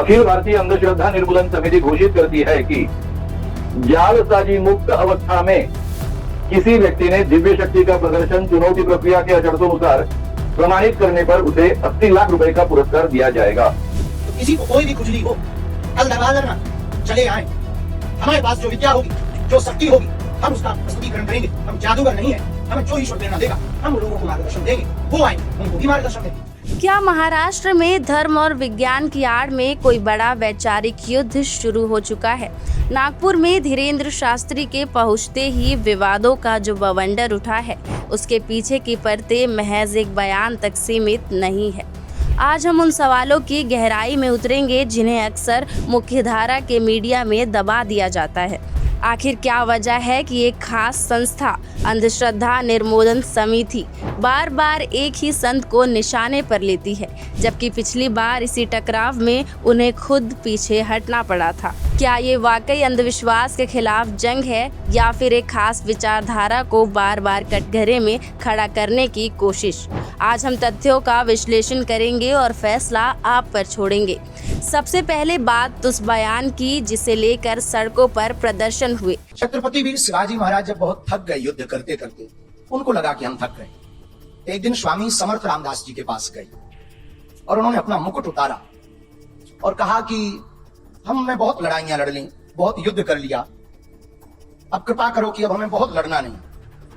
अखिल भारतीय अंधश्रद्धा निर्मूलन समिति घोषित करती है कि जालसाजी मुक्त अवस्था में किसी व्यक्ति ने दिव्य शक्ति का प्रदर्शन चुनौती प्रक्रिया के शर्तों प्रमाणित करने पर उसे 80 लाख रुपए का पुरस्कार दिया जाएगा। तो किसी को कोई भी खुजली हो, कल दरबार लगना, चले आए। हमारे पास जो विद्या होगी, जो शक्ति होगी, हम उसका प्रस्तुतिकरण करेंगे। हम जादूगर नहीं है, हमें जो ईश्वर प्रेरणा देगा, हम लोगों को मार्गदर्शन देंगे। वो आएंगे, उनको भी मार्गदर्शन देंगे। क्या महाराष्ट्र में धर्म और विज्ञान की आड़ में कोई बड़ा वैचारिक युद्ध शुरू हो चुका है? नागपुर में धीरेन्द्र शास्त्री के पहुंचते ही विवादों का जो बवंडर उठा है, उसके पीछे की परतें महज एक बयान तक सीमित नहीं है। आज हम उन सवालों की गहराई में उतरेंगे जिन्हें अक्सर मुख्यधारा के मीडिया में दबा दिया जाता है। आखिर क्या वजह है कि एक खास संस्था अंधश्रद्धा निर्मूलन समिति बार बार एक ही संत को निशाने पर लेती है, जबकि पिछली बार इसी टकराव में उन्हें खुद पीछे हटना पड़ा था? क्या ये वाकई अंधविश्वास के खिलाफ जंग है या फिर एक खास विचारधारा को बार बार कटघरे में खड़ा करने की कोशिश? आज हम तथ्यों का विश्लेषण करेंगे और फैसला आप पर छोड़ेंगे। सबसे पहले बात उस बयान की जिसे लेकर सड़कों पर प्रदर्शन हुए। छत्रपति वीर शिवाजी महाराज जब बहुत थक गए युद्ध करते करते, उनको लगा कि हम थक गए। एक दिन स्वामी समर्थ रामदास जी के पास गए और उन्होंने अपना मुकुट उतारा और कहा कि हमने बहुत लड़ाइयां लड़ ली, बहुत युद्ध कर लिया, अब कृपा करो कि अब हमें बहुत लड़ना नहीं।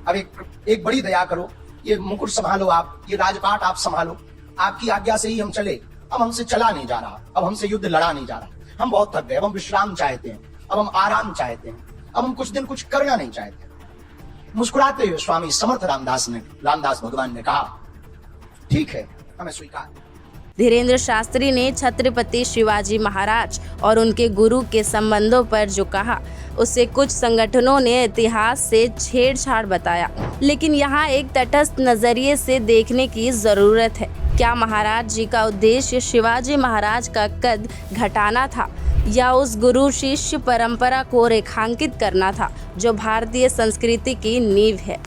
अब एक बड़ी दया करो, ये मुकुट संभालो, आप ये राजपाट आप संभालो, आपकी आज्ञा से ही हम चले। अब हमसे चला नहीं जा रहा, अब हमसे युद्ध लड़ा नहीं जा रहा, हम बहुत थक गए, अब हम विश्राम चाहते हैं, अब हम आराम चाहते हैं, अब हम कुछ दिन कुछ करना नहीं चाहते। मुस्कुराते हुए स्वामी समर्थ रामदास भगवान ने कहा, ठीक है, हमें स्वीकार। धीरेन्द्र शास्त्री ने छत्रपति शिवाजी महाराज और उनके गुरु के संबंधों पर जो कहा, उसे कुछ संगठनों ने इतिहास से छेड़छाड़ बताया, लेकिन यहाँ एक तटस्थ नजरिए से देखने की जरूरत है। क्या महाराज जी का उद्देश्य शिवाजी महाराज का कद घटाना था या उस गुरु शिष्य परंपरा को रेखांकित करना था जो भारतीय संस्कृति की नींव है?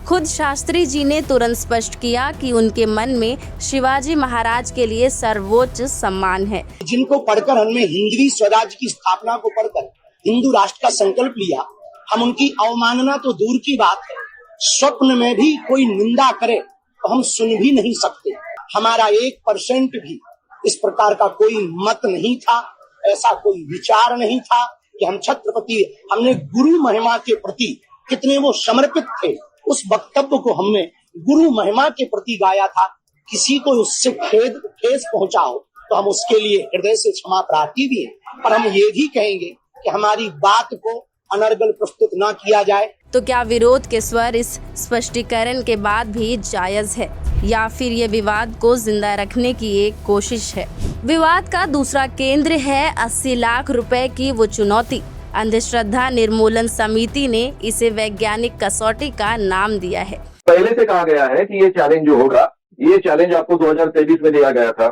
खुद शास्त्री जी ने तुरंत स्पष्ट किया कि उनके मन में शिवाजी महाराज के लिए सर्वोच्च सम्मान है। जिनको पढ़कर हमने हिंदवी स्वराज की स्थापना को पढ़कर हिंदू राष्ट्र का संकल्प लिया, हम उनकी अवमानना तो दूर की बात है, स्वप्न में भी कोई निंदा करे तो हम सुन भी नहीं सकते। हमारा 1% भी इस प्रकार का कोई मत नहीं था, ऐसा कोई विचार नहीं था कि हम छत्रपति, हमने गुरु महिमा के प्रति कितने वो समर्पित थे, उस वक्तव्य को हमने गुरु महिमा के प्रति गाया था। किसी को उससे ठेस पहुंचा हो तो हम उसके लिए हृदय से क्षमा प्रार्थी भी हैं, पर हम ये भी कहेंगे कि हमारी बात को अनर्गल प्रस्तुत न किया जाए। तो क्या विरोध के स्वर इस स्पष्टीकरण के बाद भी जायज है या फिर ये विवाद को जिंदा रखने की एक कोशिश है? विवाद का दूसरा केंद्र है 80 लाख रुपए की वो चुनौती। अंधश्रद्धा निर्मूलन समिति ने इसे वैज्ञानिक कसौटी का नाम दिया है। पहले से कहा गया है कि ये चैलेंज जो होगा, ये चैलेंज आपको 2023 में दिया गया था,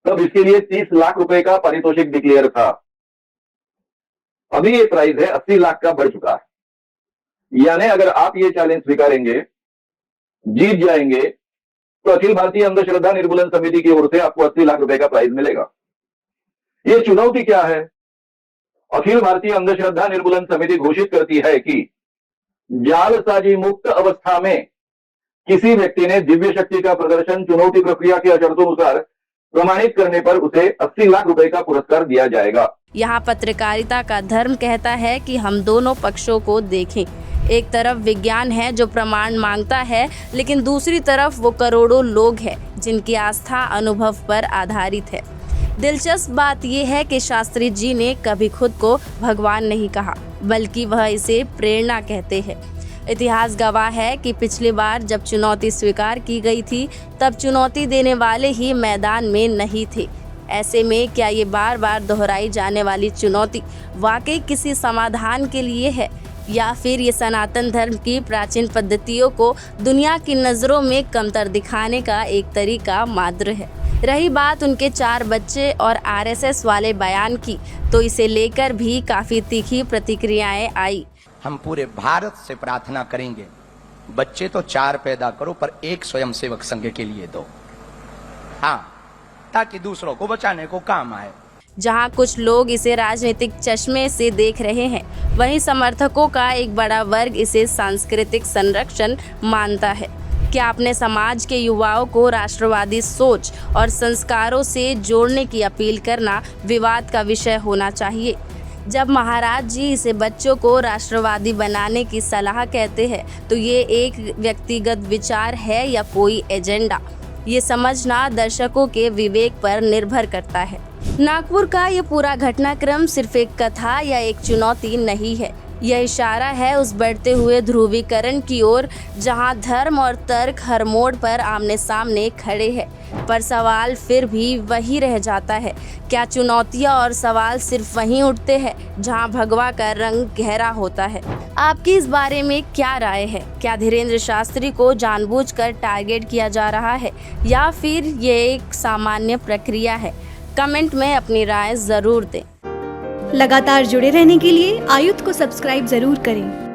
तब इसके लिए 30 लाख रुपए का पारितोषिक डिक्लेयर था। अभी ये प्राइस है 80 लाख का बढ़ चुका है। यानी अगर आप ये चैलेंज स्वीकारेंगे, जीत जाएंगे, तो अखिल भारतीय अंधश्रद्धा निर्मूलन समिति की ओर से आपको 80 लाख रुपए का प्राइज मिलेगा। ये चुनौती क्या है? अखिल भारतीय अंधश्रद्धा निर्मूलन समिति घोषित करती है कि जालसाजी मुक्त अवस्था में किसी व्यक्ति ने दिव्य शक्ति का प्रदर्शन चुनौती प्रक्रिया के शर्तों प्रमाणित करने पर उसे 80 लाख रुपए का पुरस्कार दिया जाएगा। यहाँ पत्रकारिता का धर्म कहता है कि हम दोनों पक्षों को देखें। एक तरफ विज्ञान है जो प्रमाण मांगता है, लेकिन दूसरी तरफ वो करोड़ों लोग हैं जिनकी आस्था अनुभव पर आधारित है। दिलचस्प बात यह है कि शास्त्री जी ने कभी खुद को भगवान नहीं कहा, बल्कि वह इसे प्रेरणा कहते हैं। इतिहास गवाह है कि पिछली बार जब चुनौती स्वीकार की गई थी, तब चुनौती देने वाले ही मैदान में नहीं थे। ऐसे में क्या ये बार बार दोहराई जाने वाली चुनौती वाकई किसी समाधान के लिए है या फिर ये सनातन धर्म की प्राचीन पद्धतियों को दुनिया की नज़रों में कमतर दिखाने का एक तरीका मात्र है? रही बात उनके 4 बच्चे और आरएसएस वाले बयान की, तो इसे लेकर भी काफ़ी तीखी प्रतिक्रियाएं आई। हम पूरे भारत से प्रार्थना करेंगे, बच्चे तो 4 पैदा करो पर एक स्वयंसेवक संघ के लिए दो, हाँ, ताकि दूसरों को बचाने को काम आए। जहां कुछ लोग इसे राजनीतिक चश्मे से देख रहे हैं, वहीं समर्थकों का एक बड़ा वर्ग इसे सांस्कृतिक संरक्षण मानता है। क्या अपने समाज के युवाओं को राष्ट्रवादी सोच और संस्कारों से जोड़ने की अपील करना विवाद का विषय होना चाहिए? जब महाराज जी इसे बच्चों को राष्ट्रवादी बनाने की सलाह कहते हैं, तो ये एक व्यक्तिगत विचार है या कोई एजेंडा, ये समझना दर्शकों के विवेक पर निर्भर करता है। नागपुर का ये पूरा घटनाक्रम सिर्फ एक कथा या एक चुनौती नहीं है, यह इशारा है उस बढ़ते हुए ध्रुवीकरण की ओर जहां धर्म और तर्क हर मोड़ पर आमने सामने खड़े हैं। पर सवाल फिर भी वही रह जाता है, क्या चुनौतियां और सवाल सिर्फ वहीं उठते हैं जहां भगवा का रंग गहरा होता है? आपकी इस बारे में क्या राय है? क्या धीरेन्द्र शास्त्री को जानबूझकर टारगेट किया जा रहा है या फिर ये एक सामान्य प्रक्रिया है? कमेंट में अपनी राय ज़रूर दें। लगातार जुड़े रहने के लिए आयुध को सब्सक्राइब जरूर करें।